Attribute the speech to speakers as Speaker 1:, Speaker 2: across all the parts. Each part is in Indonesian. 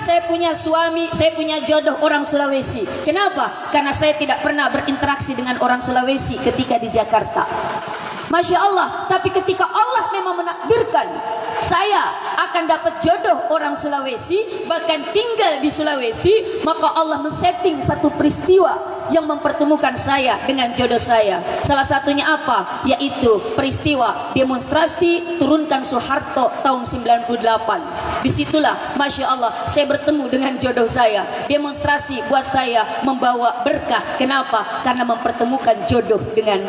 Speaker 1: saya punya suami, saya punya jodoh orang Sulawesi. Kenapa? Karena saya tidak pernah berinteraksi dengan orang Sulawesi ketika di Jakarta. Masya Allah, tapi ketika Allah memang menakdirkan saya akan dapat jodoh orang Sulawesi, bahkan tinggal di Sulawesi, maka Allah men-setting satu peristiwa yang mempertemukan saya dengan jodoh saya. Salah satunya apa? Yaitu peristiwa demonstrasi turunkan Soeharto tahun 98. Disitulah Masya Allah saya bertemu dengan jodoh saya. Demonstrasi buat saya membawa berkah. Kenapa? Karena mempertemukan jodoh dengan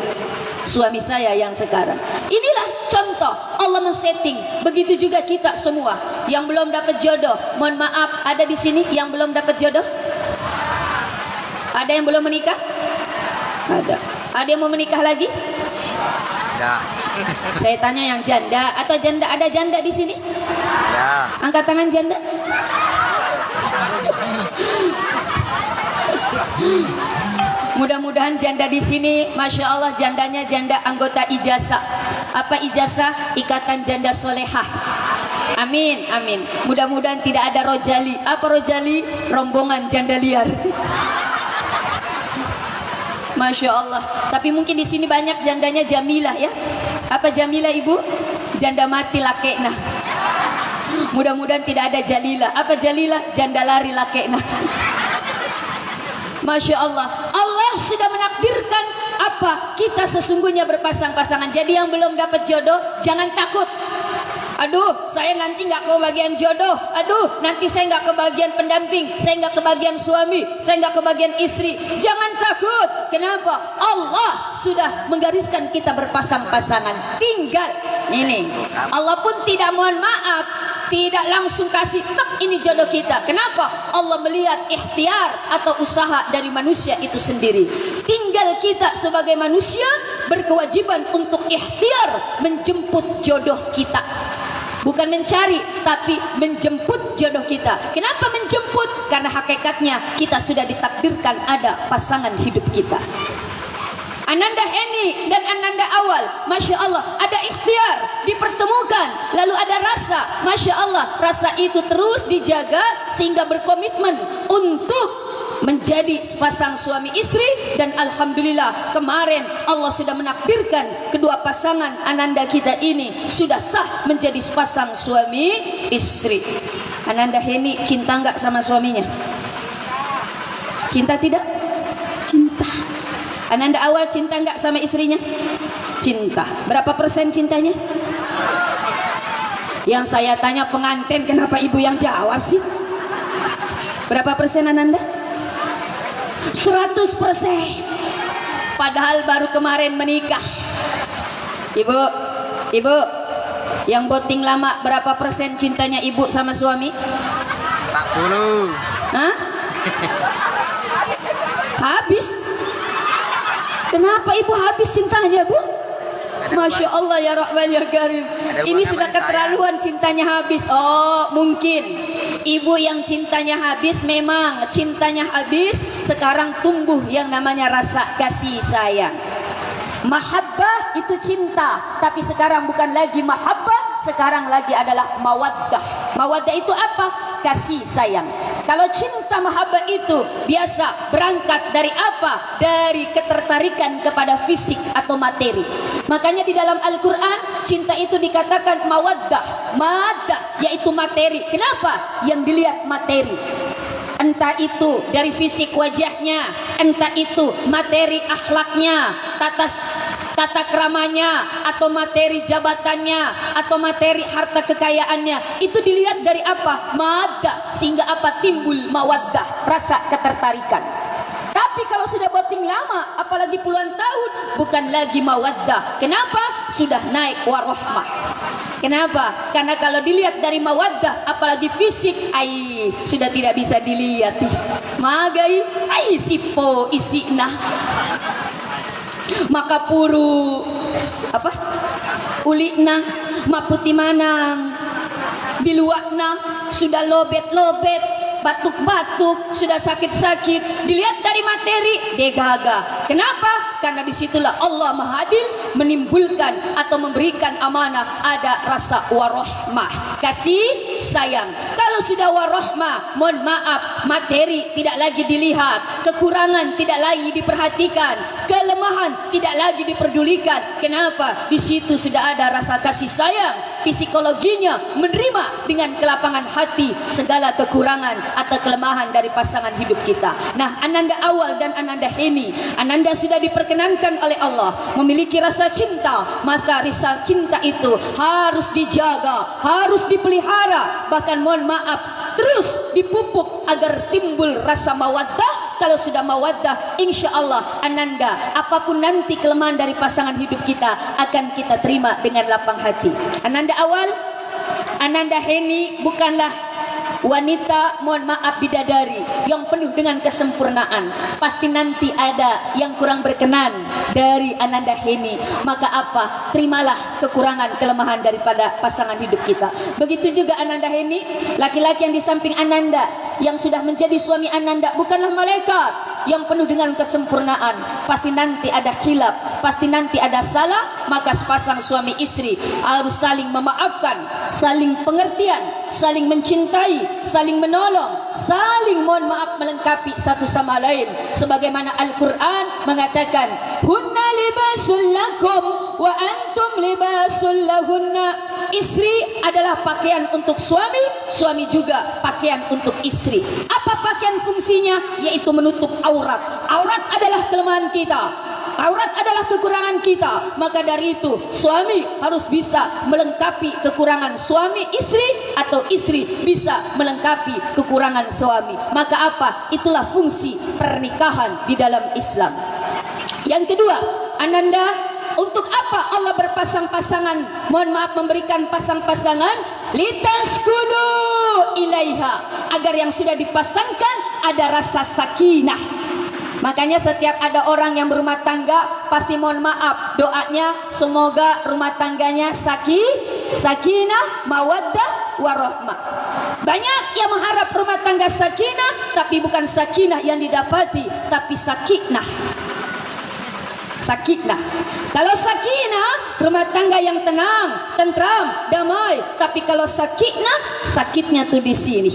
Speaker 1: suami saya yang sekarang. Inilah contoh Allah men-setting. Begitu juga kita semua yang belum dapat jodoh. Mohon maaf, ada di sini yang belum dapat jodoh? Ada yang belum menikah? Ada. Ada yang mau menikah lagi?
Speaker 2: Ada.
Speaker 1: Saya tanya yang janda atau janda? Ada janda di sini?
Speaker 2: Ada.
Speaker 1: Angkat tangan janda. Mudah-mudahan janda di sini, Masya Allah, jandanya janda anggota ijazah. Apa ijazah? Ikatan Janda Solehah. Amin, amin. Mudah-mudahan tidak ada rojali. Apa rojali? Rombongan janda liar. Masya Allah. Tapi mungkin di sini banyak jandanya Jamilah ya. Apa Jamilah ibu? Janda mati lakekna. Mudah-mudahan tidak ada Jalilah. Apa Jalilah? Janda lari lakekna. Masya Allah, Allah sudah menakdirkan apa kita sesungguhnya berpasang-pasangan. Jadi yang belum dapat jodoh jangan takut. Aduh, saya nanti nggak kebagian jodoh. Aduh, nanti saya nggak kebagian pendamping. Saya nggak kebagian suami. Saya nggak kebagian istri. Jangan takut. Kenapa? Allah sudah menggariskan kita berpasang-pasangan. Tinggal ini. Allah pun tidak, mohon maaf, tidak langsung kasih tak ini jodoh kita. Kenapa? Allah melihat ikhtiar atau usaha dari manusia itu sendiri. Tinggal kita sebagai manusia berkewajiban untuk ikhtiar menjemput jodoh kita. Bukan mencari, tapi menjemput jodoh kita. Kenapa menjemput? Karena hakikatnya kita sudah ditakdirkan ada pasangan hidup kita. Ananda Heni dan Ananda Awal, Masya Allah, ada ikhtiar, dipertemukan, lalu ada rasa, Masya Allah, rasa itu terus dijaga sehingga berkomitmen untuk menjadi sepasang suami istri. Dan Alhamdulillah kemarin Allah sudah menakdirkan kedua pasangan Ananda kita ini sudah sah menjadi sepasang suami istri. Ananda Heni cinta nggak sama suaminya? Cinta tidak? Cinta. Ananda Awal cinta nggak sama istrinya? Cinta. Berapa persen cintanya? Yang saya tanya pengantin, kenapa ibu yang jawab sih? Berapa persen Ananda? 100%. Padahal baru kemarin menikah. Ibu, yang voting lama berapa persen cintanya ibu sama suami?
Speaker 2: 40.
Speaker 1: Hah? Habis? Kenapa ibu habis cintanya, Bu? Masya Allah ya Rahman ya Karim. Ini sudah keterlaluan cintanya habis. Oh, mungkin ibu yang cintanya habis, memang cintanya habis. Sekarang tumbuh yang namanya rasa kasih sayang. Mahabbah itu cinta, tapi sekarang bukan lagi mahabbah, sekarang lagi adalah mawaddah. Mawaddah itu apa? Kasih sayang. Kalau cinta mahabbah itu biasa berangkat dari apa? Dari ketertarikan kepada fisik atau materi. Makanya di dalam Al-Quran cinta itu dikatakan mawaddah, maddah, yaitu materi. Kenapa? Yang dilihat materi. Entah itu dari fisik wajahnya, entah itu materi akhlaknya, tata keramanya, atau materi jabatannya, atau materi harta kekayaannya. Itu dilihat dari apa? Maddah. Sehingga apa? Timbul mawaddah, rasa ketertarikan. Tapi kalau sudah voting lama, apalagi puluhan tahun, bukan lagi mawaddah. Kenapa? Sudah naik warohmah. Kenapa? Karena kalau dilihat dari mawaddah, apalagi fisik, sudah tidak bisa dilihat. Magai, sipo isina. Maka puru apa? Ulikna, maputi manang, biluakna, sudah lobet-lobet, batuk-batuk, sudah sakit-sakit. Dilihat dari materi, degaga. Kenapa? Karena disitulah Allah Maha Adil menimbulkan atau memberikan amanah, ada rasa warahmah, kasih sayang. Kalau sudah warahmah, mohon maaf, materi tidak lagi dilihat, kekurangan tidak lagi diperhatikan, kelemahan tidak lagi diperdulikan. Kenapa? Di situ sudah ada rasa kasih sayang, psikologinya menerima dengan kelapangan hati segala kekurangan atau kelemahan dari pasangan hidup kita. Nah, Ananda awal dan Ananda Heni, Ananda sudah diperkenankan oleh Allah memiliki rasa cinta, maka rasa cinta itu harus dijaga, harus dipelihara, bahkan mohon maaf, terus dipupuk agar timbul rasa mawaddah. Kalau sudah mawaddah, insya Allah Ananda, apapun nanti kelemahan dari pasangan hidup kita akan kita terima dengan lapang hati. Ananda awal, Ananda Heni bukanlah wanita, mohon maaf, bidadari yang penuh dengan kesempurnaan. Pasti nanti ada yang kurang berkenan dari Ananda Heni. Maka apa? Terimalah kekurangan, kelemahan daripada pasangan hidup kita. Begitu juga Ananda Heni, laki-laki yang di samping Ananda, yang sudah menjadi suami Ananda, bukanlah malaikat yang penuh dengan kesempurnaan. Pasti nanti ada khilaf, pasti nanti ada salah. Maka sepasang suami istri harus saling memaafkan, saling pengertian, saling mencintai, saling menolong, saling mohon maaf melengkapi satu sama lain. Sebagaimana Al-Quran mengatakan, hunna libasul lakum wa antum libasul lahunna. Istri adalah pakaian untuk suami, suami juga pakaian untuk istri. Apa pakaian fungsinya? Yaitu menutup aurat. Aurat adalah kelemahan kita, aurat adalah kekurangan kita. Maka dari itu suami harus bisa melengkapi kekurangan suami istri, atau istri bisa melengkapi kekurangan suami. Maka apa? Itulah fungsi pernikahan di dalam Islam. Yang kedua, Ananda, untuk apa Allah berpasang-pasangan? Mohon maaf, memberikan pasang-pasangan, litaskunu ilaiha, agar yang sudah dipasangkan ada rasa sakinah. Makanya setiap ada orang yang berumah tangga, pasti mohon maaf, doanya semoga rumah tangganya sakinah, mawaddah, warahmah. Banyak yang mengharap rumah tangga sakinah, tapi bukan sakinah yang didapati, tapi sakinah. Sakinah. Kalau sakinah, rumah tangga yang tenang, tentram, damai. Tapi kalau sakinah, sakitnya tuh di sini.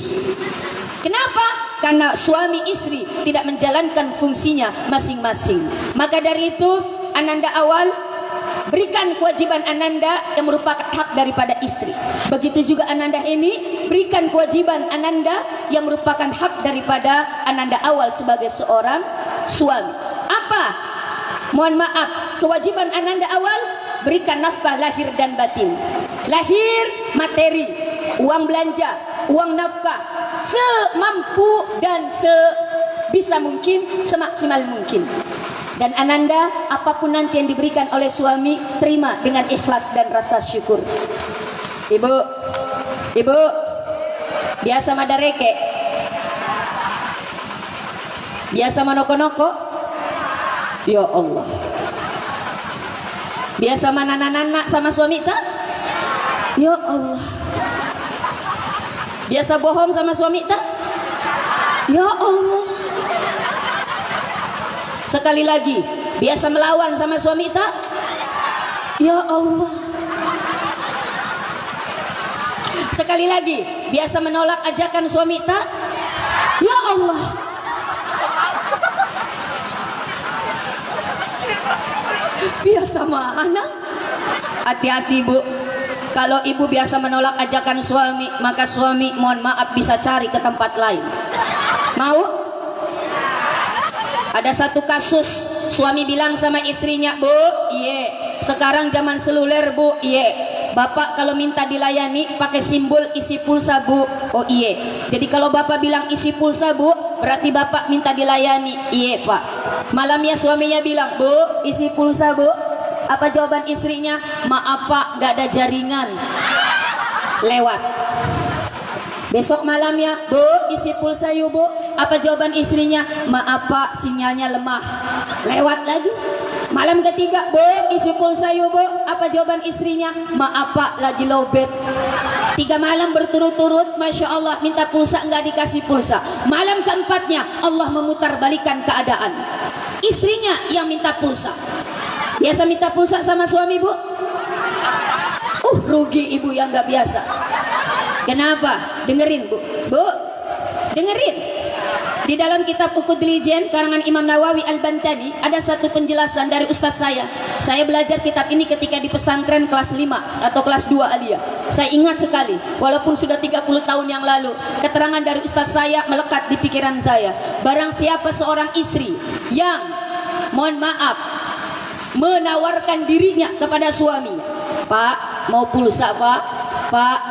Speaker 1: Kenapa? Karena suami istri tidak menjalankan fungsinya masing-masing. Maka dari itu, Ananda awal, berikan kewajiban Ananda yang merupakan hak daripada istri. Begitu juga Ananda ini, berikan kewajiban Ananda yang merupakan hak daripada Ananda awal sebagai seorang suami. Apa? Mohon maaf, kewajiban Ananda awal, berikan nafkah lahir dan batin. Lahir, materi, uang belanja, uang nafkah, semampu dan sebisa mungkin, semaksimal mungkin. Dan Ananda, apapun nanti yang diberikan oleh suami, terima dengan ikhlas dan rasa syukur. Ibu, biasa madareke, biasa manoko-noko. Ya Allah, biasa manana-nana sama suami tak? Ya Allah, biasa bohong sama suami tak? Ya Allah. Sekali lagi, biasa melawan sama suami tak? Ya Allah. Sekali lagi, biasa menolak ajakan suami tak? Ya Allah. Biasa mana? Hati-hati Bu. Kalau ibu biasa menolak ajakan suami, maka suami mohon maaf bisa cari ke tempat lain. Mau? Ada satu kasus, suami bilang sama istrinya, Bu, iye, sekarang zaman seluler Bu, iye, Bapak kalau minta dilayani pakai simbol isi pulsa Bu. Oh iye. Jadi kalau Bapak bilang isi pulsa Bu, berarti Bapak minta dilayani. Iye Pak. Malamnya suaminya bilang, Bu, isi pulsa Bu. Apa jawaban istrinya? Maaf Pak, gak ada jaringan. Lewat. Besok malamnya, Bu, isi pulsa yuk Bu. Apa jawaban istrinya? Maaf Pak, sinyalnya lemah. Lewat lagi. Malam ketiga, Bu, isi pulsa yuk Bu. Apa jawaban istrinya? Maaf Pak, lagi lowbat. 3 malam berturut-turut, Masya Allah, minta pulsa, enggak dikasih pulsa. Malam keempatnya, Allah memutar balikan keadaan. istrinya yang minta pulsa. Biasa minta pulsa sama suami, Bu? Rugi ibu yang nggak biasa. Kenapa? Dengerin, Bu. Bu, dengerin. Di dalam kitab Uqud Dilijen karangan Imam Nawawi Al-Bantani ada satu penjelasan dari ustaz saya. Saya belajar kitab ini ketika di pesantren kelas 5 atau kelas 2 Aliyah. Saya ingat sekali, walaupun sudah 30 tahun yang lalu, keterangan dari ustaz saya melekat di pikiran saya. Barang siapa seorang istri yang, mohon maaf, menawarkan dirinya kepada suaminya, Pak, mau pulsa, Pak,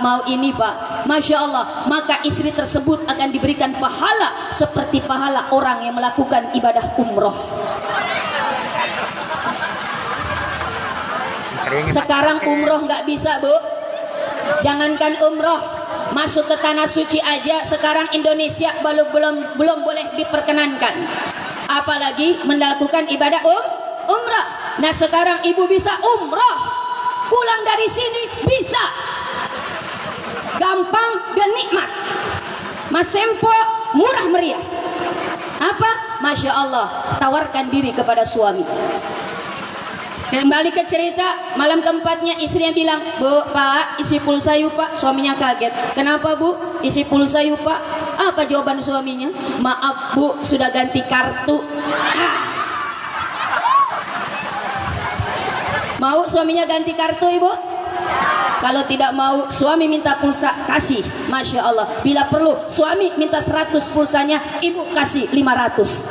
Speaker 1: mau ini, Pak, Masya Allah, maka istri tersebut akan diberikan pahala seperti pahala orang yang melakukan ibadah umroh. Sekarang umroh nggak bisa, Bu. Jangankan umroh, masuk ke tanah suci aja sekarang Indonesia belum boleh diperkenankan, apalagi melakukan ibadah umrah. Nah sekarang ibu bisa umroh, pulang dari sini bisa, gampang dan nikmat. Mas Sempo murah meriah. Apa? Masya Allah, tawarkan diri kepada suami. Kembali ke cerita, malam keempatnya istrinya bilang, Bu, Pak, isi pulsa yuk, Pak. Suaminya kaget. Kenapa, Bu? Isi pulsa yuk, Pak. Apa jawaban suaminya? Maaf, Bu, sudah ganti kartu. Mau suaminya ganti kartu, Ibu? Kalau tidak mau, suami minta pulsa, kasih. Masya Allah. Bila perlu, suami minta 100 pulsanya, ibu kasih 500.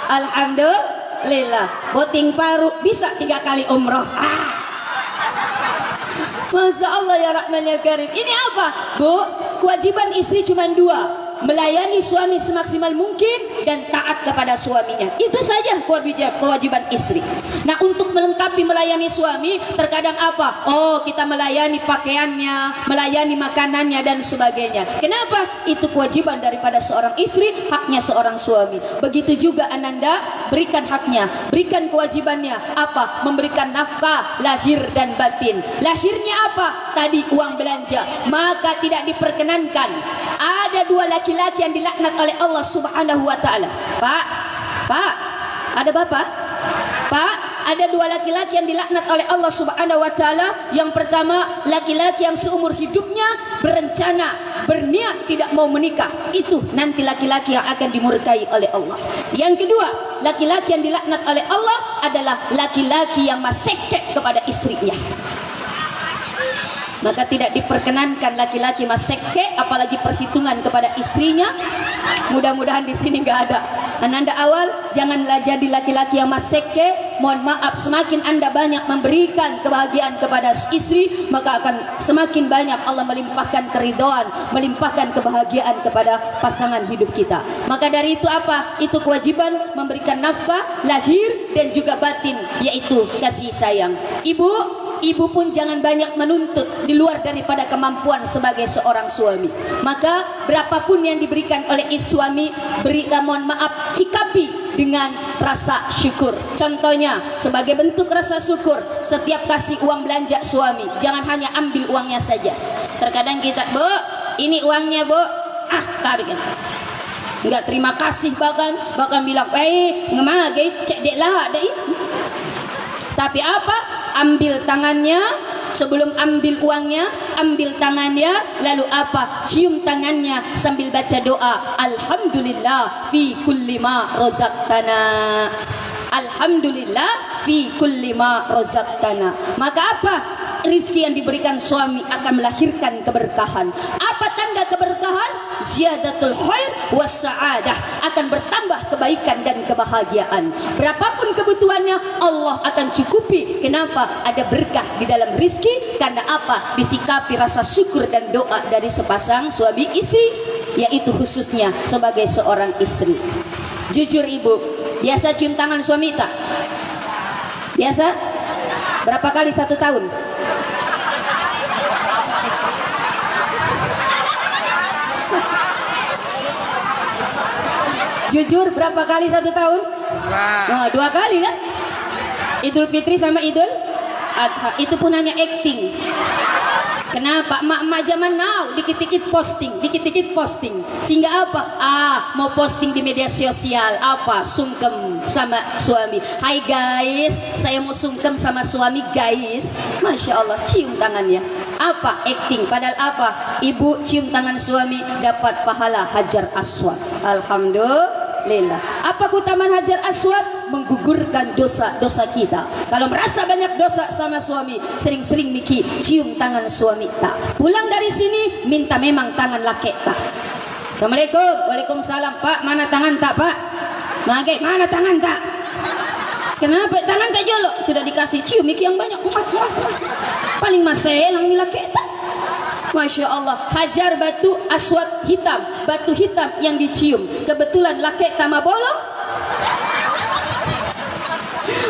Speaker 1: Alhamdulillah. Boting paru bisa 3 kali umroh. Masya Allah ya Rahman ya Karim. Ini apa, Bu? Kewajiban istri cuma 2. Melayani suami semaksimal mungkin dan taat kepada suaminya. Itu saja kewajiban istri. Nah, untuk melengkapi melayani suami, terkadang apa? Oh, kita melayani pakaiannya, melayani makanannya dan sebagainya. Kenapa? Itu kewajiban daripada seorang istri, haknya seorang suami. Begitu juga Ananda, berikan haknya, berikan kewajibannya. Apa? Memberikan nafkah lahir dan batin. Lahirnya apa? Tadi uang belanja. Maka tidak diperkenankan. Ada 2 laki-laki yang dilaknat oleh Allah Subhanahu wa taala. Pak, ada Bapak? Pak, ada 2 laki-laki yang dilaknat oleh Allah Subhanahu wa taala. Yang pertama, laki-laki yang seumur hidupnya berencana, berniat tidak mau menikah. Itu nanti laki-laki yang akan dimurkai oleh Allah. Yang kedua, laki-laki yang dilaknat oleh Allah adalah laki-laki yang masekek kepada istrinya. Maka tidak diperkenankan laki-laki masekke, apalagi perhitungan kepada istrinya. Mudah-mudahan di sini nggak ada. Ananda awal janganlah jadi laki-laki yang masekke. Mohon maaf, semakin Anda banyak memberikan kebahagiaan kepada istri, maka akan semakin banyak Allah melimpahkan keridhaan, melimpahkan kebahagiaan kepada pasangan hidup kita. Maka dari itu apa? Itu kewajiban memberikan nafkah lahir dan juga batin, yaitu kasih sayang. Ibu pun jangan banyak menuntut di luar daripada kemampuan sebagai seorang suami. Maka berapapun yang diberikan oleh suami, berikan, mohon maaf, sikapi dengan rasa syukur. Contohnya, sebagai bentuk rasa syukur, setiap kasih uang belanja suami, jangan hanya ambil uangnya saja. Terkadang kita, Bu, ini uangnya, Bu. Tarik. Enggak terima kasih, bahkan bilang, ngemage cek dek lah deh. Tapi apa? Ambil tangannya, sebelum ambil uangnya, ambil tangannya, lalu apa? Cium tangannya sambil baca doa, Alhamdulillah fi kulli ma razaqtana. Alhamdulillah fi kulli ma razaqtana. Maka apa? Rizki yang diberikan suami akan melahirkan keberkahan. Apa tanda keberkahan? Ziyadatul khair was sa'adah. Akan bertambah kebaikan dan kebahagiaan. Berapapun kebutuhannya, Allah akan cukupi. Kenapa? Ada berkah di dalam rizki. Karena apa? Disikapi rasa syukur dan doa dari sepasang suami istri, yaitu khususnya sebagai seorang istri. Jujur ibu, biasa cium tangan suami tak? Biasa? Berapa kali 1 tahun? Jujur, berapa kali 1 tahun? 2 kali kan? Idul Fitri sama Idul Adha. Itu pun hanya acting. Kenapa? Emak-emak zaman now dikit-dikit posting. Sehingga apa? Mau posting di media sosial. Apa? Sungkem sama suami. Hai guys, saya mau sungkem sama suami guys. Masya Allah, cium tangannya. Apa? Acting. Padahal apa? Ibu cium tangan suami dapat pahala Hajar Aswad. Alhamdulillah. Apa keutamaan Hajar Aswad? Menggugurkan dosa-dosa kita. Kalau merasa banyak dosa sama suami, sering-sering Miki cium tangan suami tak. Pulang dari sini minta memang tangan laki tak. Assalamualaikum. Waalaikumsalam. Pak, mana tangan tak, Pak? Magai, mana tangan tak? Kenapa tangan tak jolok? Sudah dikasih cium Miki yang banyak. Paling maselang laki tak. Masya Allah. Hajar batu aswad hitam, batu hitam yang dicium. Kebetulan laki tama bolong.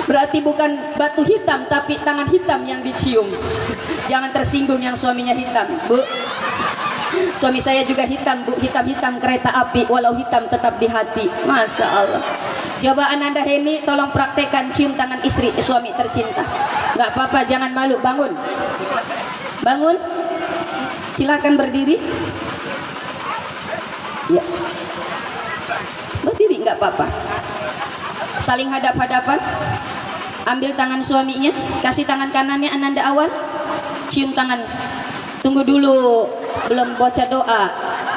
Speaker 1: Berarti bukan batu hitam tapi tangan hitam yang dicium. Jangan tersinggung yang suaminya hitam, Bu. Suami saya juga hitam, Bu. Hitam-hitam kereta api, walau hitam tetap di hati. Masya Allah. Coba Ananda Heni tolong praktekkan cium tangan istri suami tercinta. Gak apa-apa, jangan malu. Bangun. Bangun. Silakan berdiri. Ya. Berdiri nggak apa-apa. Saling hadap-hadapan. Ambil tangan suaminya, kasih tangan kanannya Ananda awal. Cium tangan. Tunggu dulu, belum baca doa.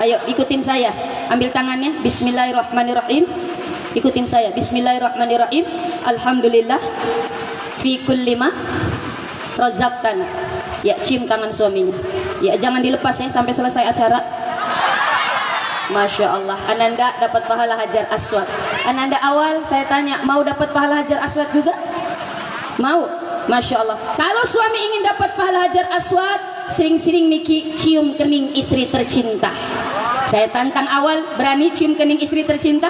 Speaker 1: Ayo ikutin saya. Ambil tangannya. Bismillahirrahmanirrahim. Ikutin saya. Bismillahirrahmanirrahim. Alhamdulillah fi kulli ma razaqtana. Ya, cium tangan suaminya. Ya, jangan dilepas ya sampai selesai acara. Masya Allah. Ananda dapat pahala Hajar Aswad. Ananda awal saya tanya, mau dapat pahala Hajar Aswad juga? Mau? Masya Allah. Kalau suami ingin dapat pahala Hajar Aswad, sering-sering Miki cium kening istri tercinta. Saya tantang awal, berani cium kening istri tercinta?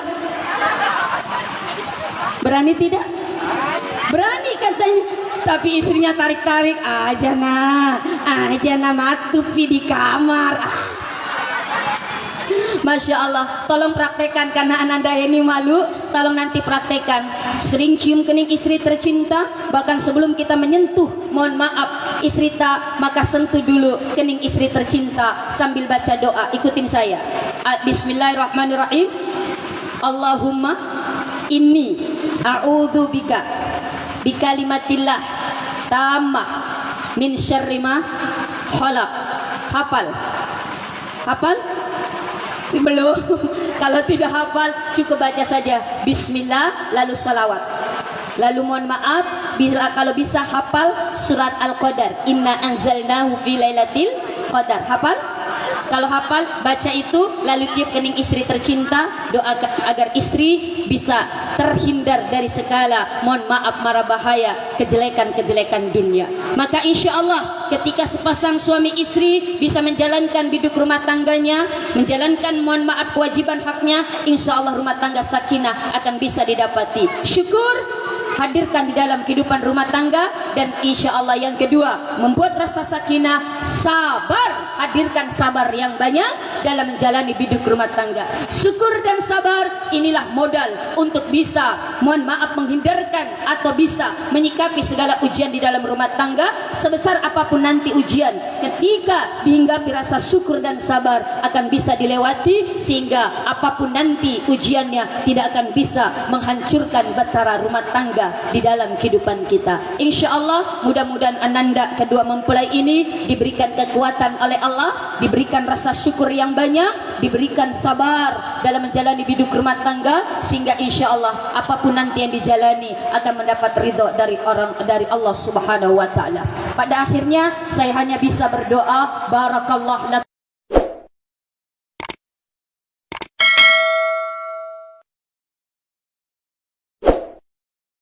Speaker 1: Berani tidak? Berani katanya. Tapi istrinya tarik-tarik aja nah matupi di kamar. Masya Allah, tolong praktekkan karena Ananda ini malu. Tolong nanti praktekkan. Sering cium kening istri tercinta. Bahkan sebelum kita menyentuh, mohon maaf, istri tak, maka sentuh dulu kening istri tercinta sambil baca doa. Ikutin saya. Bismillahirrahmanirrahim. Allahumma inni a'udzu bika bikalimatillah tammah min syarri ma khalaq. Hafal? Belum. Kalau tidak hafal cukup baca saja Bismillah lalu salawat. Lalu mohon maaf kalau bisa hafal surat Al-Qadar, inna anzalnahu fi lailatul qadar. Hafal? Kalau hafal baca itu lalu tiup kening istri tercinta, doa agar istri bisa terhindar dari segala mohon maaf mara bahaya kejelekan-kejelekan dunia. Maka insya Allah ketika sepasang suami istri bisa menjalankan biduk rumah tangganya, menjalankan mohon maaf kewajiban haknya, insya Allah rumah tangga sakinah akan bisa didapati. Syukur hadirkan di dalam kehidupan rumah tangga. Dan insya Allah yang kedua, membuat rasa sakinah, sabar, hadirkan sabar yang banyak dalam menjalani biduk rumah tangga. Syukur dan sabar inilah modal untuk bisa mohon maaf menghindarkan atau bisa menyikapi segala ujian di dalam rumah tangga. Sebesar apapun nanti ujian, ketika dihinggapi rasa syukur dan sabar akan bisa dilewati, sehingga apapun nanti ujiannya tidak akan bisa menghancurkan batara rumah tangga di dalam kehidupan kita. Insya Allah mudah-mudahan Ananda kedua mempelai ini diberikan kekuatan oleh Allah, diberikan rasa syukur yang banyak, diberikan sabar dalam menjalani biduk rumah tangga, sehingga insya Allah apapun nanti yang dijalani akan mendapat ridho dari Allah Subhanahu wa taala. Pada akhirnya saya hanya bisa berdoa barakallahu